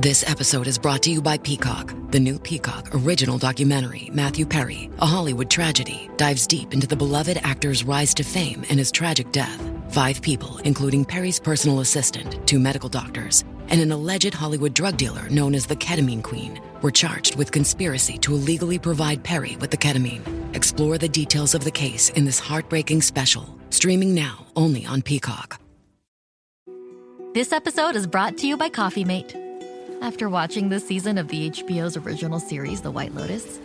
This episode is brought to you by Peacock. The new Peacock original documentary, Matthew Perry, A Hollywood Tragedy, dives deep into the beloved actor's rise to fame and his tragic death. 5 people, including Perry's personal assistant, 2 medical doctors, and an alleged Hollywood drug dealer known as the Ketamine Queen, were charged with conspiracy to illegally provide Perry with the ketamine. Explore the details of the case in this heartbreaking special, streaming now only on Peacock. This episode is brought to you by Coffee Mate. After watching this season of the HBO's original series, The White Lotus,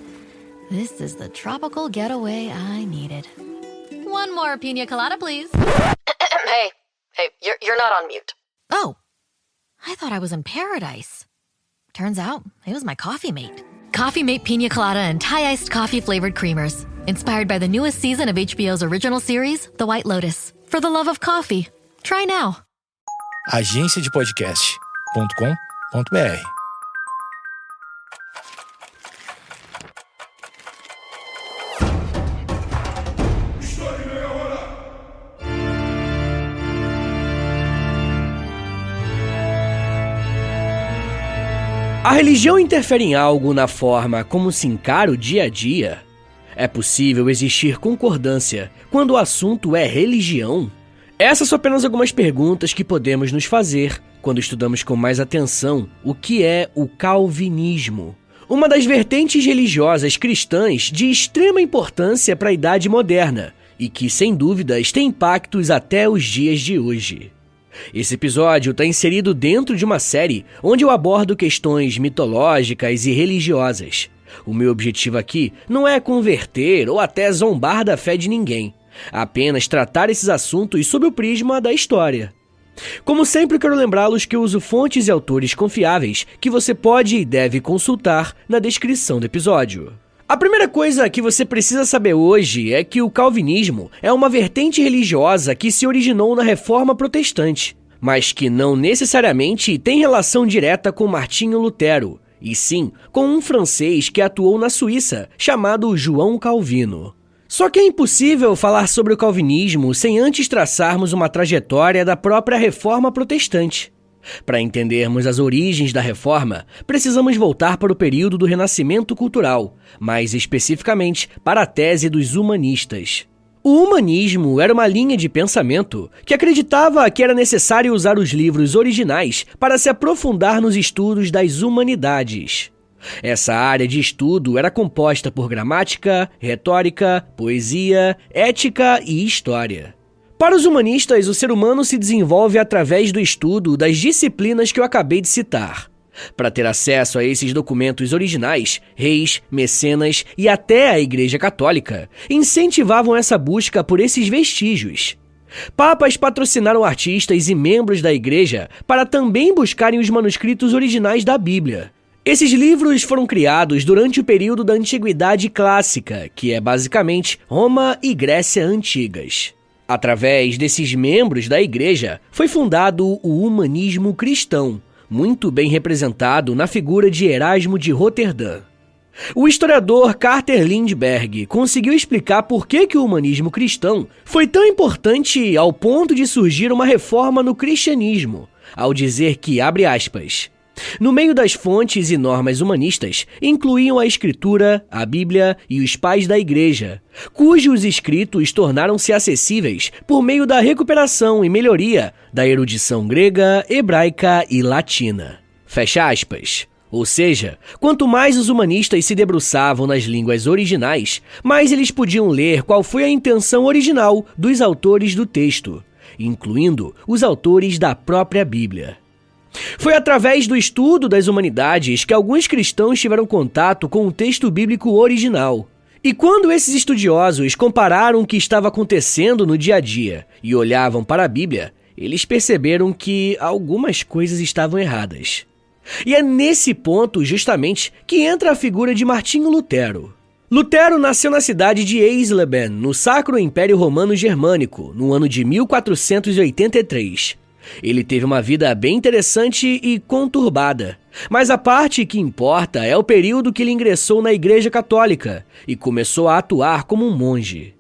this is the tropical getaway I needed. One more pina colada, please. Hey, you're not on mute. Oh, I thought I was in paradise. Turns out, it was my Coffee Mate. Coffee Mate Pina Colada and Thai-iced coffee-flavored creamers. Inspired by the newest season of HBO's original series, The White Lotus. For the love of coffee. Try now. agenciadepodcast.com.br. A religião interfere em algo na forma como se encara o dia a dia? É possível existir concordância quando o assunto é religião? Essas são apenas algumas perguntas que podemos nos fazer quando estudamos com mais atenção o que é o calvinismo, uma das vertentes religiosas cristãs de extrema importância para a Idade Moderna e que, sem dúvidas, tem impactos até os dias de hoje. Esse episódio está inserido dentro de uma série onde eu abordo questões mitológicas e religiosas. O meu objetivo aqui não é converter ou até zombar da fé de ninguém, apenas tratar esses assuntos sob o prisma da história. Como sempre, quero lembrá-los que eu uso fontes e autores confiáveis que você pode e deve consultar na descrição do episódio. A primeira coisa que você precisa saber hoje é que o calvinismo é uma vertente religiosa que se originou na Reforma Protestante, mas que não necessariamente tem relação direta com Martinho Lutero, e sim com um francês que atuou na Suíça, chamado João Calvino. Só que é impossível falar sobre o calvinismo sem antes traçarmos uma trajetória da própria Reforma Protestante. Para entendermos as origens da Reforma, precisamos voltar para o período do Renascimento cultural, mais especificamente para a tese dos humanistas. O humanismo era uma linha de pensamento que acreditava que era necessário usar os livros originais para se aprofundar nos estudos das humanidades. Essa área de estudo era composta por gramática, retórica, poesia, ética e história. Para os humanistas, o ser humano se desenvolve através do estudo das disciplinas que eu acabei de citar. Para ter acesso a esses documentos originais, reis, mecenas e até a Igreja Católica incentivavam essa busca por esses vestígios. Papas patrocinaram artistas e membros da Igreja para também buscarem os manuscritos originais da Bíblia. Esses livros foram criados durante o período da Antiguidade Clássica, que é basicamente Roma e Grécia antigas. Através desses membros da Igreja, foi fundado o humanismo cristão, muito bem representado na figura de Erasmo de Roterdã. O historiador Carter Lindbergh conseguiu explicar por que o humanismo cristão foi tão importante ao ponto de surgir uma reforma no cristianismo, ao dizer que, abre aspas, no meio das fontes e normas humanistas, incluíam a Escritura, a Bíblia e os pais da Igreja, cujos escritos tornaram-se acessíveis por meio da recuperação e melhoria da erudição grega, hebraica e latina. Fecha aspas. Ou seja, quanto mais os humanistas se debruçavam nas línguas originais, mais eles podiam ler qual foi a intenção original dos autores do texto, incluindo os autores da própria Bíblia. Foi através do estudo das humanidades que alguns cristãos tiveram contato com o texto bíblico original. E quando esses estudiosos compararam o que estava acontecendo no dia a dia e olhavam para a Bíblia, eles perceberam que algumas coisas estavam erradas. E é nesse ponto, justamente, que entra a figura de Martinho Lutero. Lutero nasceu na cidade de Eisleben, no Sacro Império Romano Germânico, no ano de 1483. Ele teve uma vida bem interessante e conturbada, mas a parte que importa é o período que ele ingressou na Igreja Católica e começou a atuar como um monge.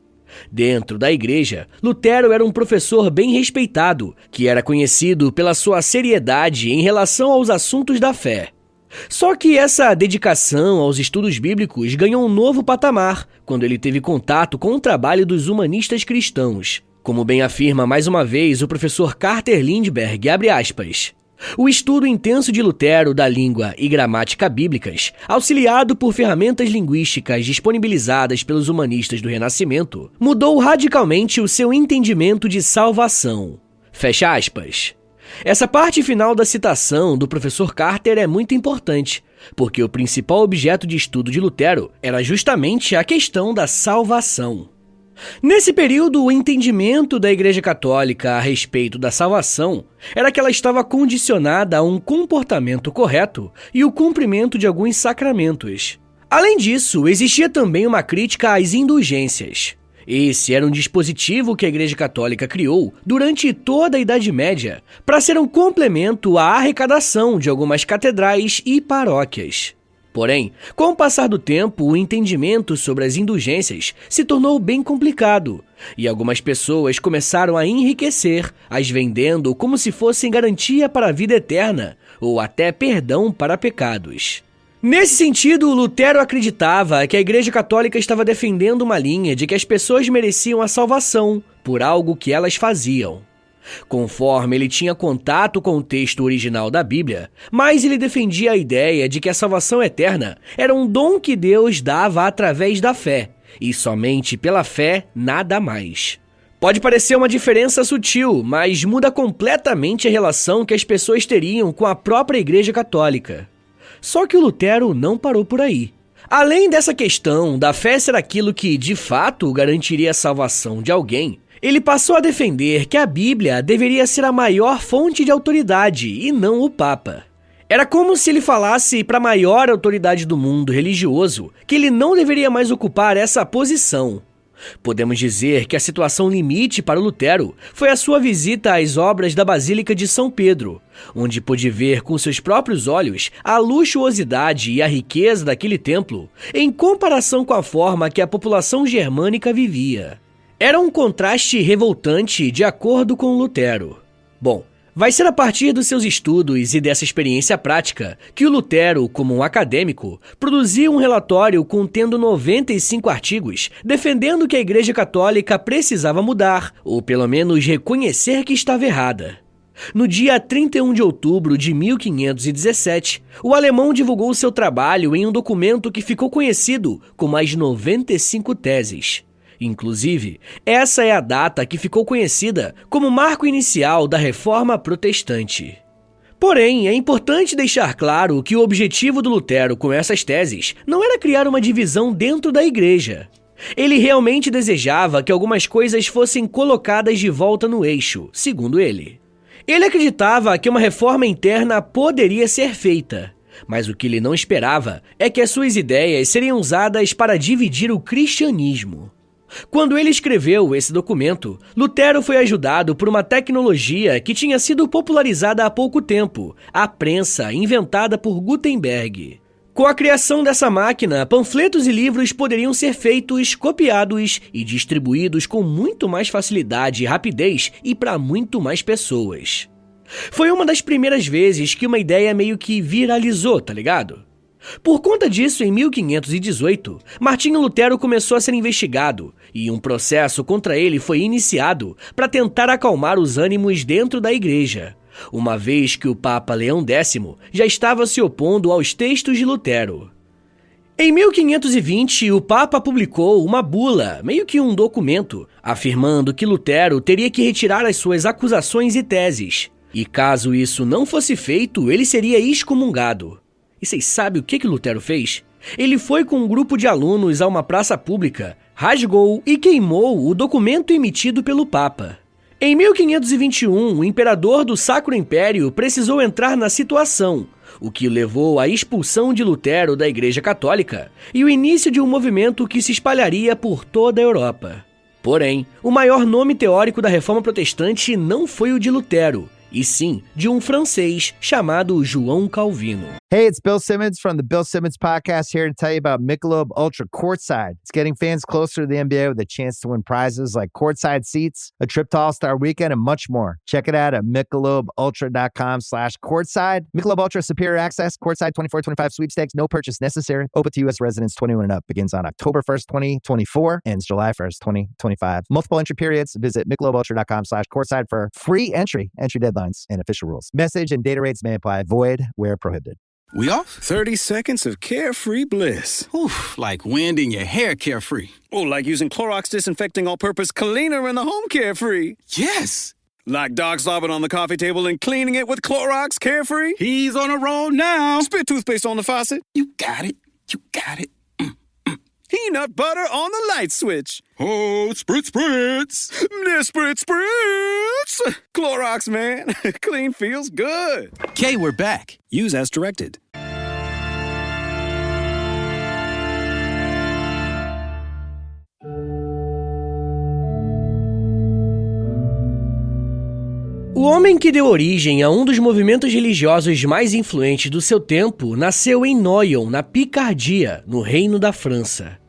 Dentro da igreja, Lutero era um professor bem respeitado, que era conhecido pela sua seriedade em relação aos assuntos da fé. Só que essa dedicação aos estudos bíblicos ganhou um novo patamar quando ele teve contato com o trabalho dos humanistas cristãos. Como bem afirma mais uma vez o professor Carter Lindbergh, abre aspas, o estudo intenso de Lutero da língua e gramática bíblicas, auxiliado por ferramentas linguísticas disponibilizadas pelos humanistas do Renascimento, mudou radicalmente o seu entendimento de salvação. Fecha aspas. Essa parte final da citação do professor Carter é muito importante, porque o principal objeto de estudo de Lutero era justamente a questão da salvação. Nesse período, o entendimento da Igreja Católica a respeito da salvação era que ela estava condicionada a um comportamento correto e o cumprimento de alguns sacramentos. Além disso, existia também uma crítica às indulgências. Esse era um dispositivo que a Igreja Católica criou durante toda a Idade Média para ser um complemento à arrecadação de algumas catedrais e paróquias. Porém, com o passar do tempo, o entendimento sobre as indulgências se tornou bem complicado, e algumas pessoas começaram a enriquecer, as vendendo como se fossem garantia para a vida eterna, ou até perdão para pecados. Nesse sentido, Lutero acreditava que a Igreja Católica estava defendendo uma linha de que as pessoas mereciam a salvação por algo que elas faziam. Conforme ele tinha contato com o texto original da Bíblia, mais ele defendia a ideia de que a salvação eterna era um dom que Deus dava através da fé, e somente pela fé, nada mais. Pode parecer uma diferença sutil, mas muda completamente a relação que as pessoas teriam com a própria Igreja Católica. Só que o Lutero não parou por aí. Além dessa questão da fé ser aquilo que, de fato, garantiria a salvação de alguém, ele passou a defender que a Bíblia deveria ser a maior fonte de autoridade e não o Papa. Era como se ele falasse para a maior autoridade do mundo religioso que ele não deveria mais ocupar essa posição. Podemos dizer que a situação limite para o Lutero foi a sua visita às obras da Basílica de São Pedro, onde pôde ver com seus próprios olhos a luxuosidade e a riqueza daquele templo em comparação com a forma que a população germânica vivia. Era um contraste revoltante de acordo com Lutero. Bom, vai ser a partir dos seus estudos e dessa experiência prática que o Lutero, como um acadêmico, produziu um relatório contendo 95 artigos defendendo que a Igreja Católica precisava mudar, ou pelo menos reconhecer que estava errada. No dia 31 de outubro de 1517, o alemão divulgou seu trabalho em um documento que ficou conhecido como as 95 Teses. Inclusive, essa é a data que ficou conhecida como marco inicial da Reforma Protestante. Porém, é importante deixar claro que o objetivo do Lutero com essas teses não era criar uma divisão dentro da Igreja. Ele realmente desejava que algumas coisas fossem colocadas de volta no eixo, segundo ele. Ele acreditava que uma reforma interna poderia ser feita, mas o que ele não esperava é que as suas ideias seriam usadas para dividir o cristianismo. Quando ele escreveu esse documento, Lutero foi ajudado por uma tecnologia que tinha sido popularizada há pouco tempo, a prensa, inventada por Gutenberg. Com a criação dessa máquina, panfletos e livros poderiam ser feitos, copiados e distribuídos com muito mais facilidade e rapidez e para muito mais pessoas. Foi uma das primeiras vezes que uma ideia meio que viralizou, tá ligado? Por conta disso, em 1518, Martinho Lutero começou a ser investigado e um processo contra ele foi iniciado para tentar acalmar os ânimos dentro da igreja, uma vez que o Papa Leão X já estava se opondo aos textos de Lutero. Em 1520, o Papa publicou uma bula, meio que um documento, afirmando que Lutero teria que retirar as suas acusações e teses, e caso isso não fosse feito, ele seria excomungado. E vocês sabem o que Lutero fez? Ele foi com um grupo de alunos a uma praça pública, rasgou e queimou o documento emitido pelo Papa. Em 1521, o imperador do Sacro Império precisou entrar na situação, o que levou à expulsão de Lutero da Igreja Católica e o início de um movimento que se espalharia por toda a Europa. Porém, o maior nome teórico da Reforma Protestante não foi o de Lutero, e sim de um francês chamado João Calvino. Hey, it's Bill Simmons from the Bill Simmons Podcast here to tell you about Michelob Ultra Courtside. It's getting fans closer to the NBA with a chance to win prizes like courtside seats, a trip to All-Star Weekend, and much more. Check it out at MichelobUltra.com/courtside. Michelob Ultra Superior Access, Courtside 24-25 sweepstakes, no purchase necessary. Open to U.S. residents 21 and up. Begins on October 1st, 2024. Ends July 1st, 2025. Multiple entry periods. Visit MichelobUltra.com/courtside for free entry deadlines, and official rules. Message and data rates may apply. Void where prohibited. We off? 30 seconds of carefree bliss. Oof, like wind in your hair carefree. Oh, like using Clorox Disinfecting All-Purpose Cleaner in the home carefree. Yes! Like dog slobbing on the coffee table and cleaning it with Clorox Carefree. He's on a roll now. Spit toothpaste on the faucet. You got it. You got it. Peanut butter on the light switch. Oh, spritz, spritz. Spritz, spritz. Clorox, man. Clean feels good. Okay, we're back. Use as directed. O homem que deu origem a um dos movimentos religiosos mais influentes do seu tempo nasceu em Noyon, na Picardia, no Reino da França.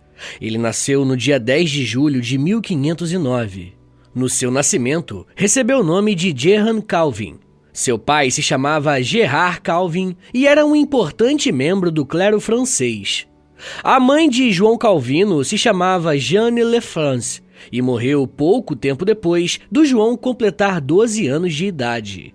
Ele nasceu no dia 10 de julho de 1509. No seu nascimento, recebeu o nome de Jehan Calvin. Seu pai se chamava Gerard Calvin e era um importante membro do clero francês. A mãe de João Calvino se chamava Jeanne Lefrance e morreu pouco tempo depois do João completar 12 anos de idade.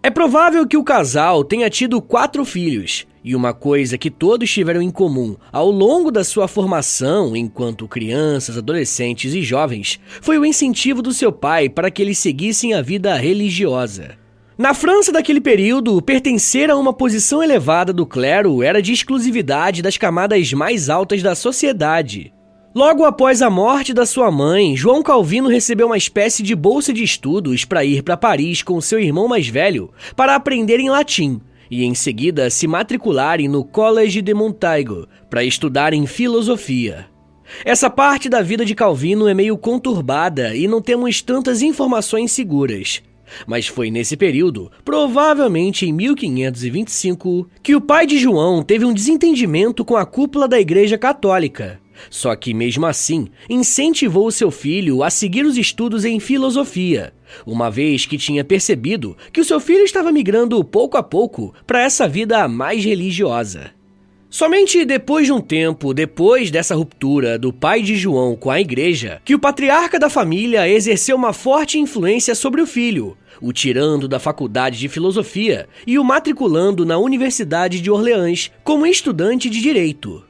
É provável que o casal tenha tido 4 filhos, e uma coisa que todos tiveram em comum ao longo da sua formação enquanto crianças, adolescentes e jovens foi o incentivo do seu pai para que eles seguissem a vida religiosa. Na França daquele período, pertencer a uma posição elevada do clero era de exclusividade das camadas mais altas da sociedade. Logo após a morte da sua mãe, João Calvino recebeu uma espécie de bolsa de estudos para ir para Paris com seu irmão mais velho para aprenderem latim e em seguida se matricularem no Collège de Montaigu para estudarem filosofia. Essa parte da vida de Calvino é meio conturbada e não temos tantas informações seguras. Mas foi nesse período, provavelmente em 1525, que o pai de João teve um desentendimento com a cúpula da Igreja Católica. Só que, mesmo assim, incentivou seu filho a seguir os estudos em filosofia, uma vez que tinha percebido que o seu filho estava migrando pouco a pouco para essa vida mais religiosa. Somente depois de um tempo, depois dessa ruptura do pai de João com a igreja, que o patriarca da família exerceu uma forte influência sobre o filho, o tirando da faculdade de filosofia e o matriculando na Universidade de Orleans como estudante de direito.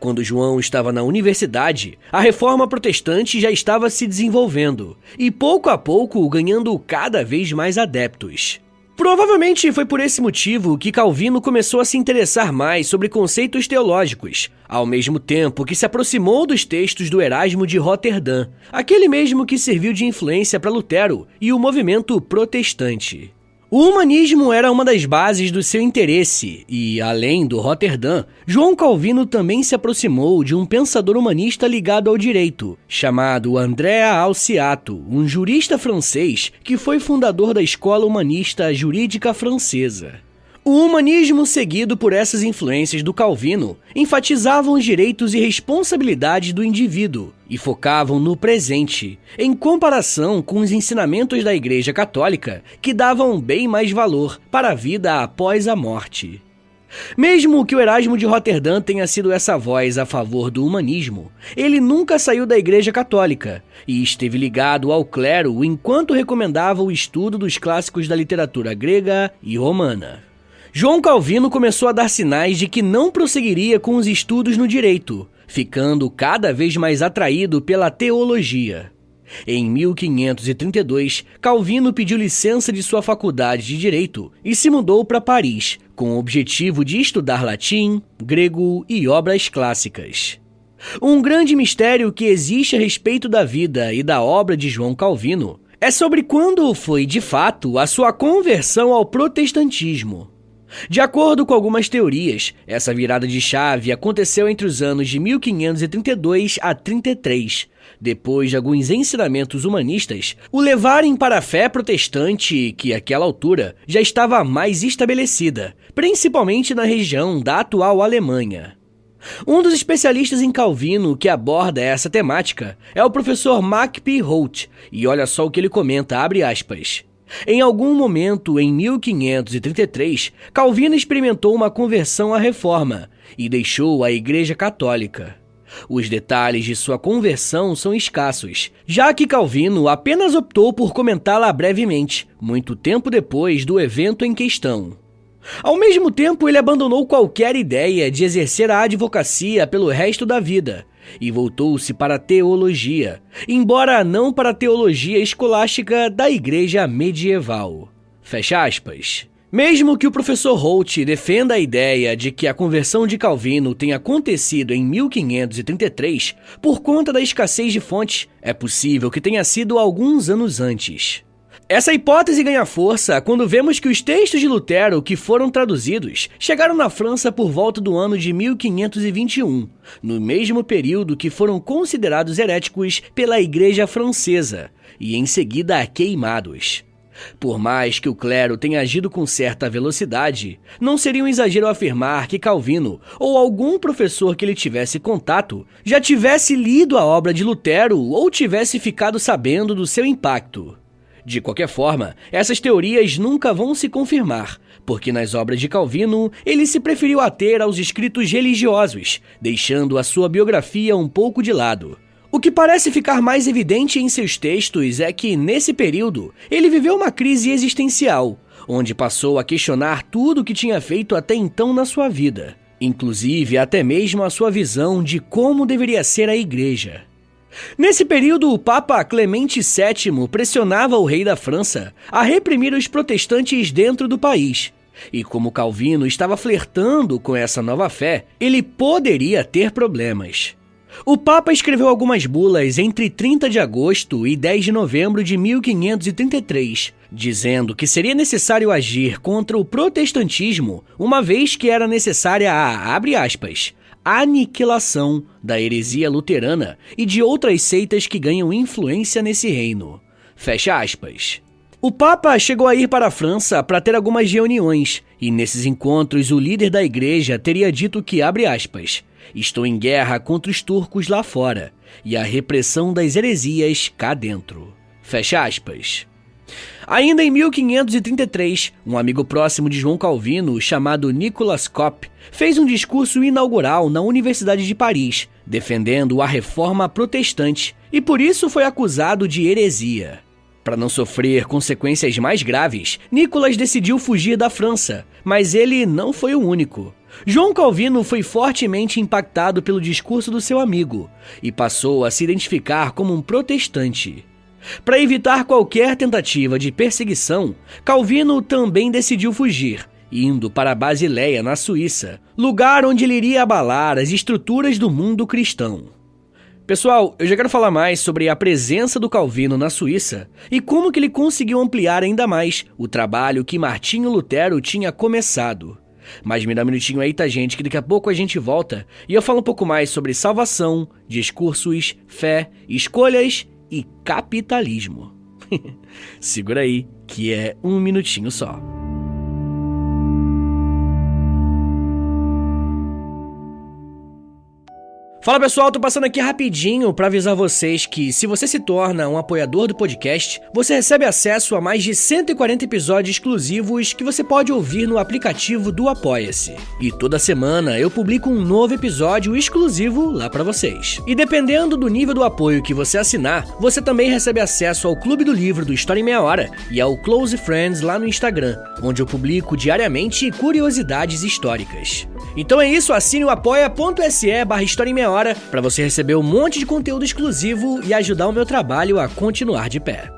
Quando João estava na universidade, a reforma protestante já estava se desenvolvendo e pouco a pouco ganhando cada vez mais adeptos. Provavelmente foi por esse motivo que Calvino começou a se interessar mais sobre conceitos teológicos, ao mesmo tempo que se aproximou dos textos do Erasmo de Roterdã, aquele mesmo que serviu de influência para Lutero e o movimento protestante. O humanismo era uma das bases do seu interesse e, além do Roterdã, João Calvino também se aproximou de um pensador humanista ligado ao direito, chamado Andrea Alciato, um jurista francês que foi fundador da Escola Humanista Jurídica Francesa. O humanismo seguido por essas influências do Calvino enfatizavam os direitos e responsabilidades do indivíduo e focavam no presente, em comparação com os ensinamentos da Igreja Católica, que davam bem mais valor para a vida após a morte. Mesmo que o Erasmo de Roterdã tenha sido essa voz a favor do humanismo, ele nunca saiu da Igreja Católica e esteve ligado ao clero enquanto recomendava o estudo dos clássicos da literatura grega e romana. João Calvino começou a dar sinais de que não prosseguiria com os estudos no direito, ficando cada vez mais atraído pela teologia. Em 1532, Calvino pediu licença de sua faculdade de direito e se mudou para Paris, com o objetivo de estudar latim, grego e obras clássicas. Um grande mistério que existe a respeito da vida e da obra de João Calvino é sobre quando foi, de fato, a sua conversão ao protestantismo. De acordo com algumas teorias, essa virada de chave aconteceu entre os anos de 1532 a 33, depois de alguns ensinamentos humanistas o levarem para a fé protestante que, àquela altura, já estava mais estabelecida, principalmente na região da atual Alemanha. Um dos especialistas em Calvino que aborda essa temática é o professor Mark P. Holt, e olha só o que ele comenta, abre aspas. Em algum momento, em 1533, Calvino experimentou uma conversão à Reforma e deixou a Igreja Católica. Os detalhes de sua conversão são escassos, já que Calvino apenas optou por comentá-la brevemente, muito tempo depois do evento em questão. Ao mesmo tempo, ele abandonou qualquer ideia de exercer a advocacia pelo resto da vida e voltou-se para a teologia, embora não para a teologia escolástica da Igreja medieval. Fecha aspas. Mesmo que o professor Holt defenda a ideia de que a conversão de Calvino tenha acontecido em 1533 por conta da escassez de fontes, é possível que tenha sido alguns anos antes. Essa hipótese ganha força quando vemos que os textos de Lutero que foram traduzidos chegaram na França por volta do ano de 1521, no mesmo período que foram considerados heréticos pela Igreja Francesa e em seguida queimados. Por mais que o clero tenha agido com certa velocidade, não seria um exagero afirmar que Calvino, ou algum professor que ele tivesse contato, já tivesse lido a obra de Lutero ou tivesse ficado sabendo do seu impacto. De qualquer forma, essas teorias nunca vão se confirmar, porque nas obras de Calvino, ele se preferiu ater aos escritos religiosos, deixando a sua biografia um pouco de lado. O que parece ficar mais evidente em seus textos é que, nesse período, ele viveu uma crise existencial, onde passou a questionar tudo o que tinha feito até então na sua vida, inclusive até mesmo a sua visão de como deveria ser a Igreja. Nesse período, o Papa Clemente VII pressionava o rei da França a reprimir os protestantes dentro do país. E como Calvino estava flertando com essa nova fé, ele poderia ter problemas. O Papa escreveu algumas bulas entre 30 de agosto e 10 de novembro de 1533, dizendo que seria necessário agir contra o protestantismo, uma vez que era necessária a, abre aspas, aniquilação da heresia luterana e de outras seitas que ganham influência nesse reino. Fecha aspas. O Papa chegou a ir para a França para ter algumas reuniões, e nesses encontros o líder da igreja teria dito que, abre aspas, estou em guerra contra os turcos lá fora e a repressão das heresias cá dentro. Fecha aspas. Ainda em 1533, um amigo próximo de João Calvino, chamado Nicolas Cop, fez um discurso inaugural na Universidade de Paris, defendendo a reforma protestante, e por isso foi acusado de heresia. Para não sofrer consequências mais graves, Nicolas decidiu fugir da França, mas ele não foi o único. João Calvino foi fortemente impactado pelo discurso do seu amigo e passou a se identificar como um protestante. Para evitar qualquer tentativa de perseguição, Calvino também decidiu fugir, indo para Basileia, na Suíça, lugar onde ele iria abalar as estruturas do mundo cristão. Pessoal, eu já quero falar mais sobre a presença do Calvino na Suíça e como que ele conseguiu ampliar ainda mais o trabalho que Martinho Lutero tinha começado. Mas me dá um minutinho aí, tá, gente, que daqui a pouco a gente volta e eu falo um pouco mais sobre salvação, discursos, fé, escolhas e capitalismo. Segura aí, que é um minutinho só. Fala pessoal, tô passando aqui rapidinho para avisar vocês que se você se torna um apoiador do podcast, você recebe acesso a mais de 140 episódios exclusivos que você pode ouvir no aplicativo do Apoia-se. E toda semana eu publico um novo episódio exclusivo lá para vocês. E dependendo do nível do apoio que você assinar, você também recebe acesso ao Clube do Livro do História em Meia Hora e ao Close Friends lá no Instagram, onde eu publico diariamente curiosidades históricas. Então é isso, assine o apoia.se/História em Meia Hora para você receber um monte de conteúdo exclusivo e ajudar o meu trabalho a continuar de pé.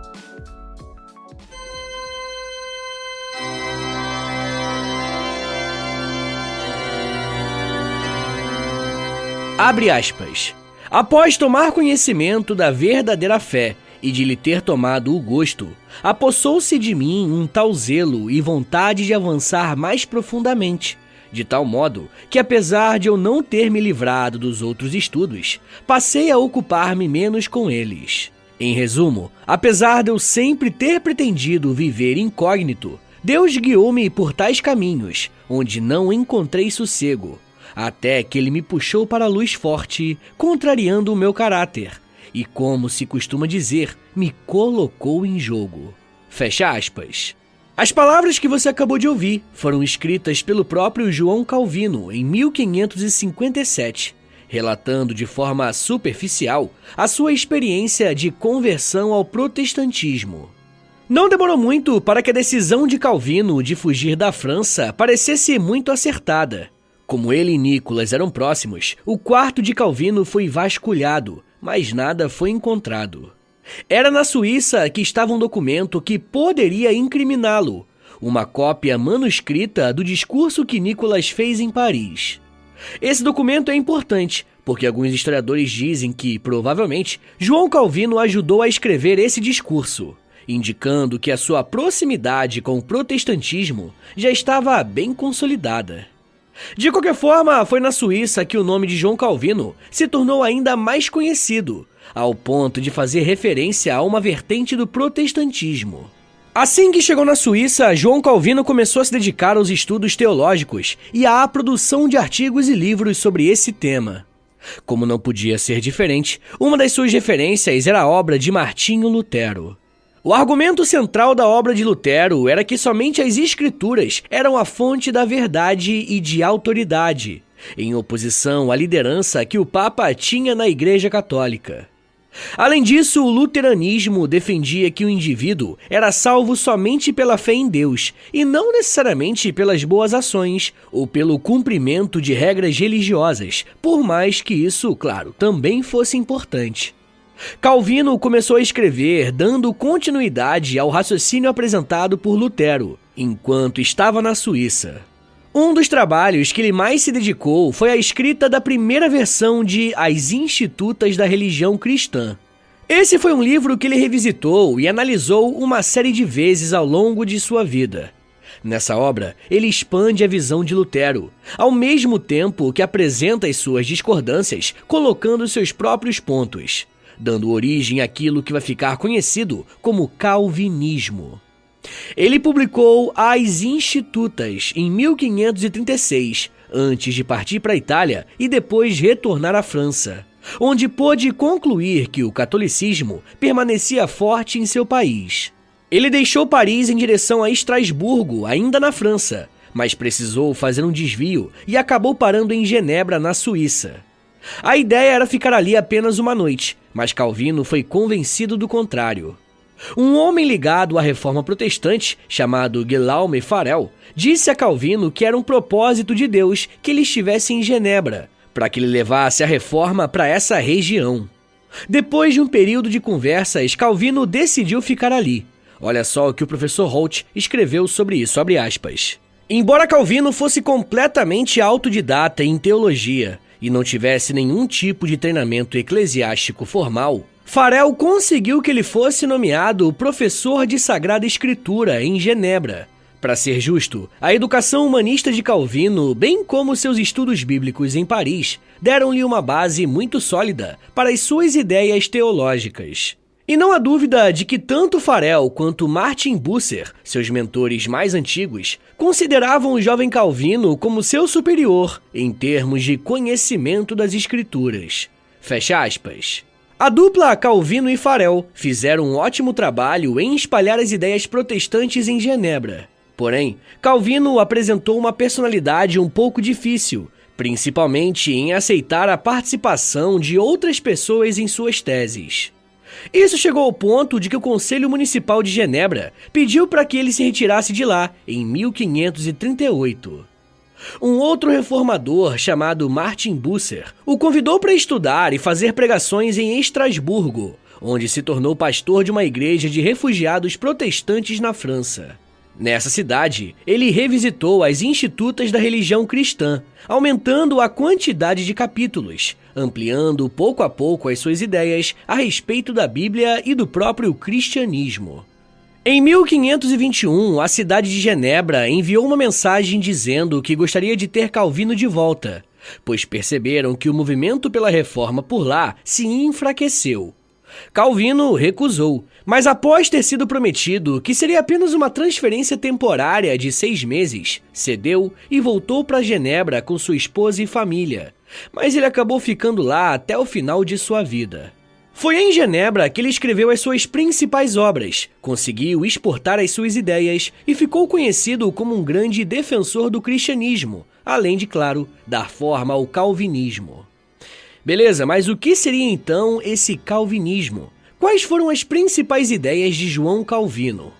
Abre aspas. Após tomar conhecimento da verdadeira fé e de lhe ter tomado o gosto, apossou-se de mim um tal zelo e vontade de avançar mais profundamente, de tal modo que, apesar de eu não ter me livrado dos outros estudos, passei a ocupar-me menos com eles. Em resumo, apesar de eu sempre ter pretendido viver incógnito, Deus guiou-me por tais caminhos, onde não encontrei sossego, até que ele me puxou para a luz forte, contrariando o meu caráter, e, como se costuma dizer, me colocou em jogo. Fecha aspas. As palavras que você acabou de ouvir foram escritas pelo próprio João Calvino em 1557, relatando de forma superficial a sua experiência de conversão ao protestantismo. Não demorou muito para que a decisão de Calvino de fugir da França parecesse muito acertada. Como ele e Nicolas eram próximos, o quarto de Calvino foi vasculhado, mas nada foi encontrado. Era na Suíça que estava um documento que poderia incriminá-lo, uma cópia manuscrita do discurso que Nicolas fez em Paris. Esse documento é importante, porque alguns historiadores dizem que, provavelmente, João Calvino ajudou a escrever esse discurso, indicando que a sua proximidade com o protestantismo já estava bem consolidada. De qualquer forma, foi na Suíça que o nome de João Calvino se tornou ainda mais conhecido, ao ponto de fazer referência a uma vertente do protestantismo. Assim que chegou na Suíça, João Calvino começou a se dedicar aos estudos teológicos e à produção de artigos e livros sobre esse tema. Como não podia ser diferente, uma das suas referências era a obra de Martinho Lutero. O argumento central da obra de Lutero era que somente as Escrituras eram a fonte da verdade e de autoridade, em oposição à liderança que o Papa tinha na Igreja Católica. Além disso, o luteranismo defendia que o indivíduo era salvo somente pela fé em Deus, e não necessariamente pelas boas ações ou pelo cumprimento de regras religiosas, por mais que isso, claro, também fosse importante. Calvino começou a escrever, dando continuidade ao raciocínio apresentado por Lutero, enquanto estava na Suíça. Um dos trabalhos que ele mais se dedicou foi a escrita da primeira versão de As Institutas da Religião Cristã. Esse foi um livro que ele revisitou e analisou uma série de vezes ao longo de sua vida. Nessa obra, ele expande a visão de Lutero, ao mesmo tempo que apresenta as suas discordâncias, colocando seus próprios pontos, dando origem àquilo que vai ficar conhecido como calvinismo. Ele publicou As Institutas em 1536, antes de partir para a Itália e depois retornar à França, onde pôde concluir que o catolicismo permanecia forte em seu país. Ele deixou Paris em direção a Estrasburgo, ainda na França, mas precisou fazer um desvio e acabou parando em Genebra, na Suíça. A ideia era ficar ali apenas uma noite, mas Calvino foi convencido do contrário. Um homem ligado à reforma protestante, chamado Guillaume Farel, disse a Calvino que era um propósito de Deus que ele estivesse em Genebra, para que ele levasse a reforma para essa região. Depois de um período de conversas, Calvino decidiu ficar ali. Olha só o que o professor Holt escreveu sobre isso, abre aspas. Embora Calvino fosse completamente autodidata em teologia, e não tivesse nenhum tipo de treinamento eclesiástico formal, Farel conseguiu que ele fosse nomeado professor de Sagrada Escritura em Genebra. Para ser justo, a educação humanista de Calvino, bem como seus estudos bíblicos em Paris, deram-lhe uma base muito sólida para as suas ideias teológicas. E não há dúvida de que tanto Farel quanto Martin Bucer, seus mentores mais antigos, consideravam o jovem Calvino como seu superior em termos de conhecimento das Escrituras. Fecha aspas. A dupla Calvino e Farel fizeram um ótimo trabalho em espalhar as ideias protestantes em Genebra. Porém, Calvino apresentou uma personalidade um pouco difícil, principalmente em aceitar a participação de outras pessoas em suas teses. Isso chegou ao ponto de que o Conselho Municipal de Genebra pediu para que ele se retirasse de lá em 1538. Um outro reformador, chamado Martin Bucer, o convidou para estudar e fazer pregações em Estrasburgo, onde se tornou pastor de uma igreja de refugiados protestantes na França. Nessa cidade, ele revisitou as institutas da religião cristã, aumentando a quantidade de capítulos, ampliando pouco a pouco as suas ideias a respeito da Bíblia e do próprio cristianismo. Em 1521, a cidade de Genebra enviou uma mensagem dizendo que gostaria de ter Calvino de volta, pois perceberam que o movimento pela reforma por lá se enfraqueceu. Calvino recusou, mas após ter sido prometido que seria apenas uma transferência temporária de 6 meses, cedeu e voltou para Genebra com sua esposa e família, mas ele acabou ficando lá até o final de sua vida. Foi em Genebra que ele escreveu as suas principais obras, conseguiu exportar as suas ideias e ficou conhecido como um grande defensor do cristianismo, além de, claro, dar forma ao calvinismo. Beleza, mas o que seria então esse calvinismo? Quais foram as principais ideias de João Calvino?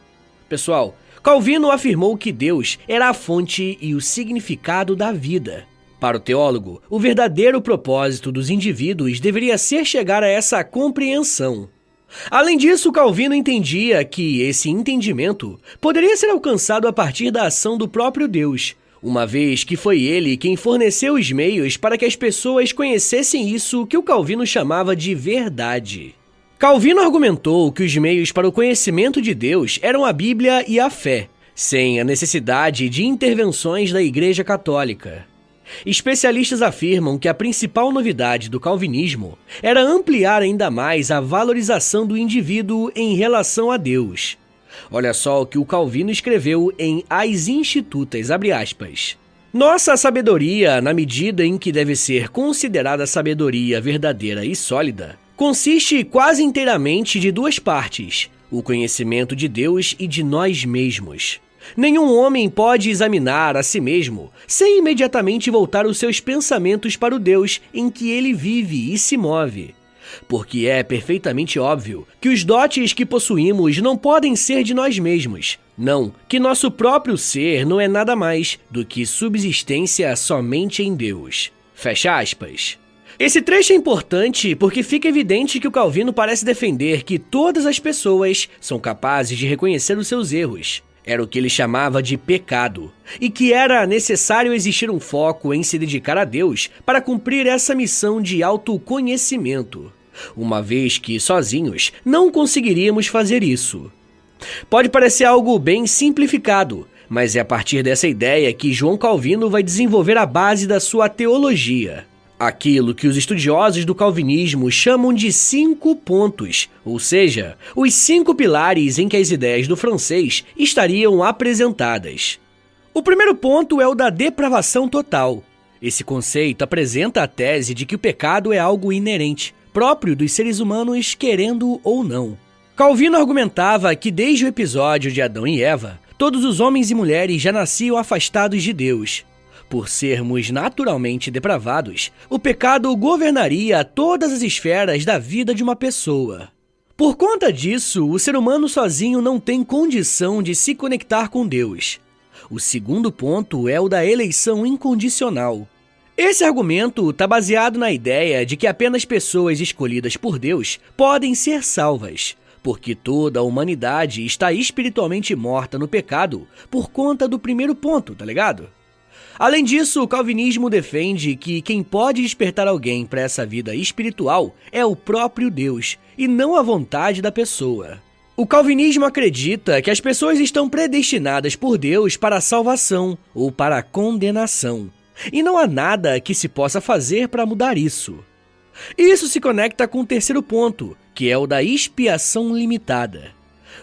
Pessoal, Calvino afirmou que Deus era a fonte e o significado da vida. Para o teólogo, o verdadeiro propósito dos indivíduos deveria ser chegar a essa compreensão. Além disso, Calvino entendia que esse entendimento poderia ser alcançado a partir da ação do próprio Deus, uma vez que foi ele quem forneceu os meios para que as pessoas conhecessem isso que o Calvino chamava de verdade. Calvino argumentou que os meios para o conhecimento de Deus eram a Bíblia e a fé, sem a necessidade de intervenções da Igreja Católica. Especialistas afirmam que a principal novidade do calvinismo era ampliar ainda mais a valorização do indivíduo em relação a Deus. Olha só o que o Calvino escreveu em As Institutas, abre aspas. Nossa sabedoria, na medida em que deve ser considerada sabedoria verdadeira e sólida, consiste quase inteiramente de 2 partes, o conhecimento de Deus e de nós mesmos. Nenhum homem pode examinar a si mesmo sem imediatamente voltar os seus pensamentos para o Deus em que ele vive e se move. Porque é perfeitamente óbvio que os dotes que possuímos não podem ser de nós mesmos. Não, que nosso próprio ser não é nada mais do que subsistência somente em Deus. Fecha aspas. Esse trecho é importante porque fica evidente que o Calvino parece defender que todas as pessoas são capazes de reconhecer os seus erros. Era o que ele chamava de pecado, e que era necessário existir um foco em se dedicar a Deus para cumprir essa missão de autoconhecimento, uma vez que, sozinhos, não conseguiríamos fazer isso. Pode parecer algo bem simplificado, mas é a partir dessa ideia que João Calvino vai desenvolver a base da sua teologia. Aquilo que os estudiosos do calvinismo chamam de 5 pontos, ou seja, os 5 pilares em que as ideias do francês estariam apresentadas. O primeiro ponto é o da depravação total. Esse conceito apresenta a tese de que o pecado é algo inerente, próprio dos seres humanos, querendo ou não. Calvino argumentava que desde o episódio de Adão e Eva, todos os homens e mulheres já nasciam afastados de Deus. Por sermos naturalmente depravados, o pecado governaria todas as esferas da vida de uma pessoa. Por conta disso, o ser humano sozinho não tem condição de se conectar com Deus. O segundo ponto é o da eleição incondicional. Esse argumento está baseado na ideia de que apenas pessoas escolhidas por Deus podem ser salvas, porque toda a humanidade está espiritualmente morta no pecado por conta do primeiro ponto, tá ligado? Além disso, o calvinismo defende que quem pode despertar alguém para essa vida espiritual é o próprio Deus, e não a vontade da pessoa. O calvinismo acredita que as pessoas estão predestinadas por Deus para a salvação ou para a condenação, e não há nada que se possa fazer para mudar isso. Isso se conecta com o terceiro ponto, que é o da expiação limitada.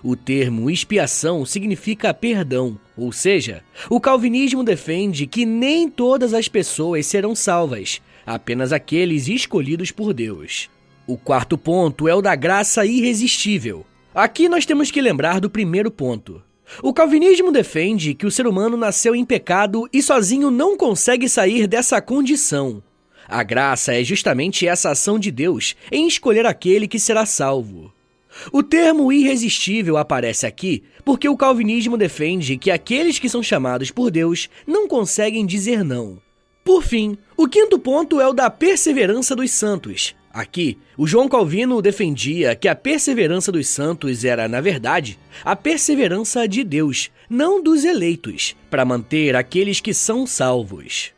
O termo expiação significa perdão, ou seja, o calvinismo defende que nem todas as pessoas serão salvas, apenas aqueles escolhidos por Deus. O quarto ponto é o da graça irresistível. Aqui nós temos que lembrar do primeiro ponto. O calvinismo defende que o ser humano nasceu em pecado e sozinho não consegue sair dessa condição. A graça é justamente essa ação de Deus em escolher aquele que será salvo. O termo irresistível aparece aqui porque o calvinismo defende que aqueles que são chamados por Deus não conseguem dizer não. Por fim, o quinto ponto é o da perseverança dos santos. Aqui, o João Calvino defendia que a perseverança dos santos era, na verdade, a perseverança de Deus, não dos eleitos, para manter aqueles que são salvos.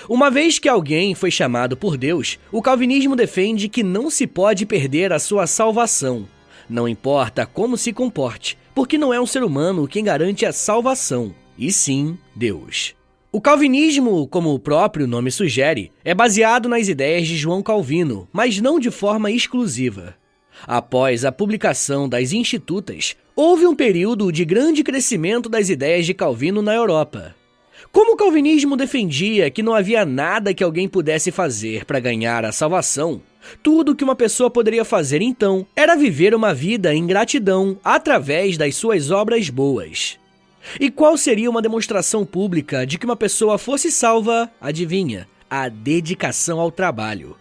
Uma vez que alguém foi chamado por Deus, o calvinismo defende que não se pode perder a sua salvação. Não importa como se comporte, porque não é um ser humano quem garante a salvação, e sim Deus. O calvinismo, como o próprio nome sugere, é baseado nas ideias de João Calvino, mas não de forma exclusiva. Após a publicação das Institutas, houve um período de grande crescimento das ideias de Calvino na Europa. Como o calvinismo defendia que não havia nada que alguém pudesse fazer para ganhar a salvação, tudo que uma pessoa poderia fazer então era viver uma vida em gratidão através das suas obras boas. E qual seria uma demonstração pública de que uma pessoa fosse salva? Adivinha? A dedicação ao trabalho.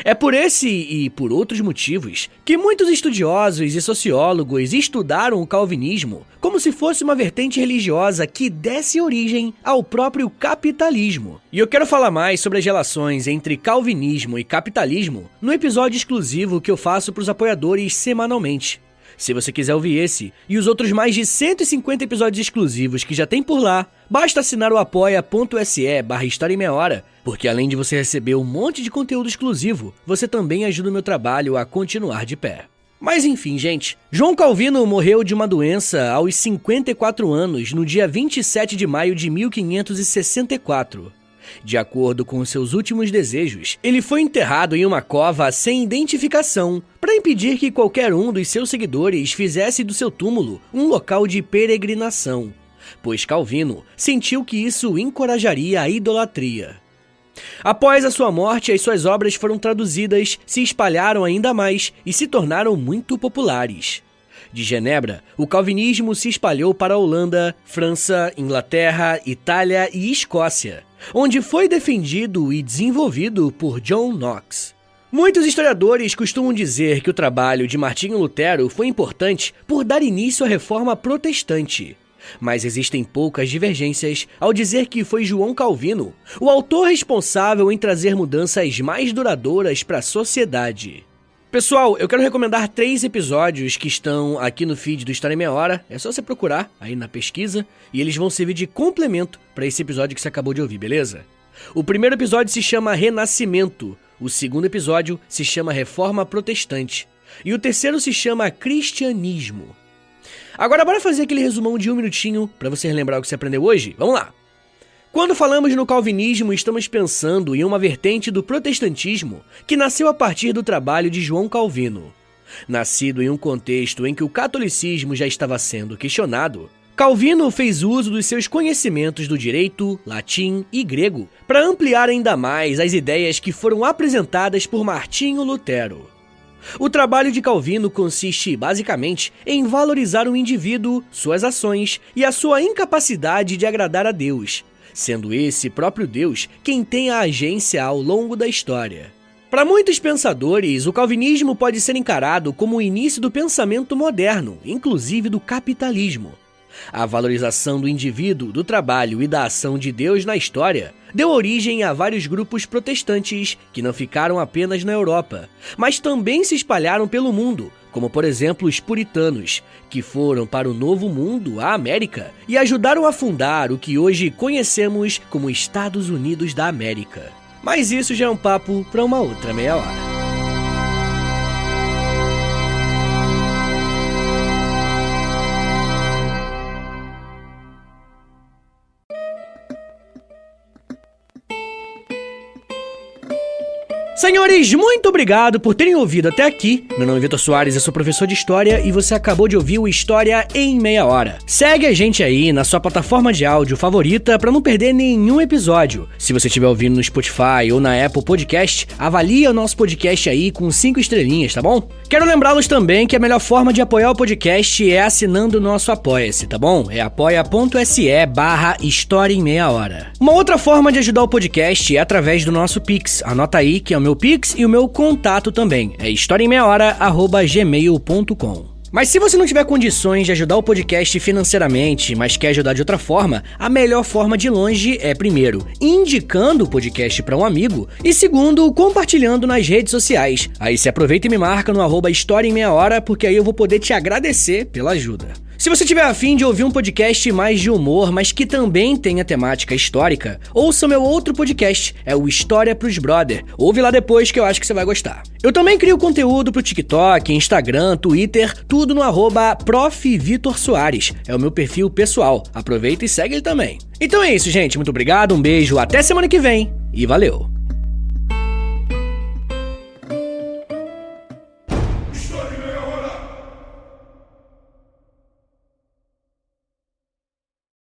É por esse e por outros motivos que muitos estudiosos e sociólogos estudaram o calvinismo como se fosse uma vertente religiosa que desse origem ao próprio capitalismo. E eu quero falar mais sobre as relações entre calvinismo e capitalismo no episódio exclusivo que eu faço para os apoiadores semanalmente. Se você quiser ouvir esse e os outros mais de 150 episódios exclusivos que já tem por lá, basta assinar o apoia.se/História em Meia Hora, porque além de você receber um monte de conteúdo exclusivo, você também ajuda o meu trabalho a continuar de pé. Mas enfim, gente, João Calvino morreu de uma doença aos 54 anos no dia 27 de maio de 1564. De acordo com seus últimos desejos, ele foi enterrado em uma cova sem identificação, para impedir que qualquer um dos seus seguidores fizesse do seu túmulo um local de peregrinação, pois Calvino sentiu que isso encorajaria a idolatria. Após a sua morte, as suas obras foram traduzidas, se espalharam ainda mais e se tornaram muito populares. De Genebra, o calvinismo se espalhou para a Holanda, França, Inglaterra, Itália e Escócia, onde foi defendido e desenvolvido por John Knox. Muitos historiadores costumam dizer que o trabalho de Martinho Lutero foi importante por dar início à Reforma Protestante. Mas existem poucas divergências ao dizer que foi João Calvino o autor responsável em trazer mudanças mais duradouras para a sociedade. Pessoal, eu quero recomendar 3 episódios que estão aqui no feed do História em Meia Hora. É só você procurar aí na pesquisa e eles vão servir de complemento para esse episódio que você acabou de ouvir, beleza? O primeiro episódio se chama Renascimento, o segundo episódio se chama Reforma Protestante e o terceiro se chama Cristianismo. Agora bora fazer aquele resumão de 1 minutinho para você relembrar o que você aprendeu hoje? Vamos lá! Quando falamos no calvinismo, estamos pensando em uma vertente do protestantismo que nasceu a partir do trabalho de João Calvino. Nascido em um contexto em que o catolicismo já estava sendo questionado, Calvino fez uso dos seus conhecimentos do direito, latim e grego para ampliar ainda mais as ideias que foram apresentadas por Martinho Lutero. O trabalho de Calvino consiste, basicamente, em valorizar o indivíduo, suas ações e a sua incapacidade de agradar a Deus, sendo esse próprio Deus quem tem a agência ao longo da história. Para muitos pensadores, o calvinismo pode ser encarado como o início do pensamento moderno, inclusive do capitalismo. A valorização do indivíduo, do trabalho e da ação de Deus na história deu origem a vários grupos protestantes que não ficaram apenas na Europa, mas também se espalharam pelo mundo, como por exemplo os puritanos, que foram para o Novo Mundo, a América, e ajudaram a fundar o que hoje conhecemos como Estados Unidos da América. Mas isso já é um papo para uma outra meia hora. Senhores, muito obrigado por terem ouvido até aqui. Meu nome é Vitor Soares, eu sou professor de História e você acabou de ouvir o História em Meia Hora. Segue a gente aí na sua plataforma de áudio favorita para não perder nenhum episódio. Se você estiver ouvindo no Spotify ou na Apple Podcast, avalia o nosso podcast aí com 5 estrelinhas, tá bom? Quero lembrá-los também que a melhor forma de apoiar o podcast é assinando o nosso Apoia-se, tá bom? É apoia.se/História em Meia Hora. Uma outra forma de ajudar o podcast é através do nosso Pix. Anota aí que é o meu Pix e o meu contato também, é historiaemmeiahora@gmail.com. Mas se você não tiver condições de ajudar o podcast financeiramente, mas quer ajudar de outra forma, a melhor forma de longe é, primeiro, indicando o podcast para um amigo e, segundo, compartilhando nas redes sociais. Aí você aproveita e me marca no @História em Meia Hora, porque aí eu vou poder te agradecer pela ajuda. Se você tiver a fim de ouvir um podcast mais de humor, mas que também tenha temática histórica, ouça meu outro podcast, é o História pros Brother. Ouve lá depois que eu acho que você vai gostar. Eu também crio conteúdo pro TikTok, Instagram, Twitter, tudo no @Prof. Vitor Soares. É o meu perfil pessoal. Aproveita e segue ele também. Então é isso, gente. Muito obrigado, um beijo, até semana que vem e valeu!